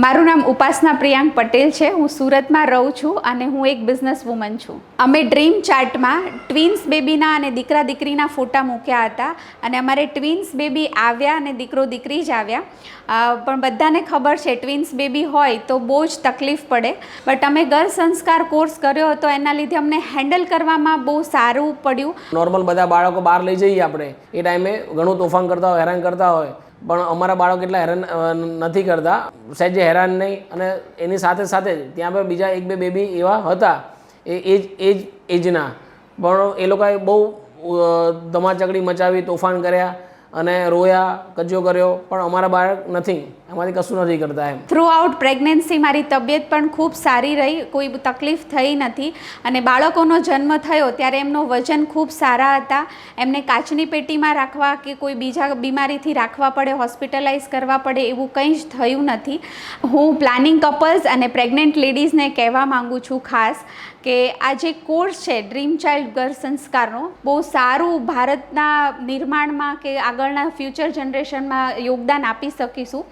મારું નામ ઉપાસના પ્રિયાંક પટેલ છે. હું સુરતમાં રહું છું અને હું એક બિઝનેસ વુમન છું. અમે ડ્રીમ ચાર્ટમાં ટ્વિન્સ બેબીના અને દીકરા દીકરીના ફોટા મૂક્યા હતા અને અમારે ટ્વિન્સ બેબી આવ્યા અને દીકરો દીકરી જ આવ્યા. પણ બધાને ખબર છે ટ્વિન્સ બેબી હોય તો બહુ જ તકલીફ પડે. બટ અમે ગર્લ સંસ્કાર કોર્સ કર્યો હતો, એના લીધે અમને હેન્ડલ કરવામાં બહુ સારું પડ્યું. નોર્મલ બધા બાળકો બહાર લઈ જઈએ આપણે એ ટાઈમે ઘણું તોફાન કરતા હોય, હેરાન કરતા હોય, પણ અમારા બાળકો એટલા હેરાન નથી કરતા, સહેજે હેરાન નહીં. અને એની સાથે સાથે ત્યાં પર બીજા એક બે બેબી એવા હતા એજના, પણ એ લોકોએ બહુ ધમાચકડી મચાવી, તોફાન કર્યા અને રોયા, કજ્જો કર્યો, પણ અમારા બાળક નથી, એમાંથી કશું નથી કરતા એમ. થ્રુ આઉટ પ્રેગ્નન્સી મારી તબિયત પણ ખૂબ સારી રહી, કોઈ તકલીફ થઈ નથી. અને બાળકોનો જન્મ થયો ત્યારે એમનો વજન ખૂબ સારા હતા. એમને કાચની પેટીમાં રાખવા કે કોઈ બીજા બીમારીથી રાખવા પડે, હોસ્પિટલાઇઝ કરવા પડે એવું કંઈ જ થયું નથી. હું પ્લાનિંગ કપલ્સ અને પ્રેગ્નન્ટ લેડીઝને કહેવા માગું છું ખાસ કે આ જે કોર્સ છે ડ્રીમ ચાઇલ્ડ ગર્લ સંસ્કારનો, બહુ સારું ભારતના નિર્માણમાં કે આગળના ફ્યુચર જનરેશનમાં યોગદાન આપી શકીશું.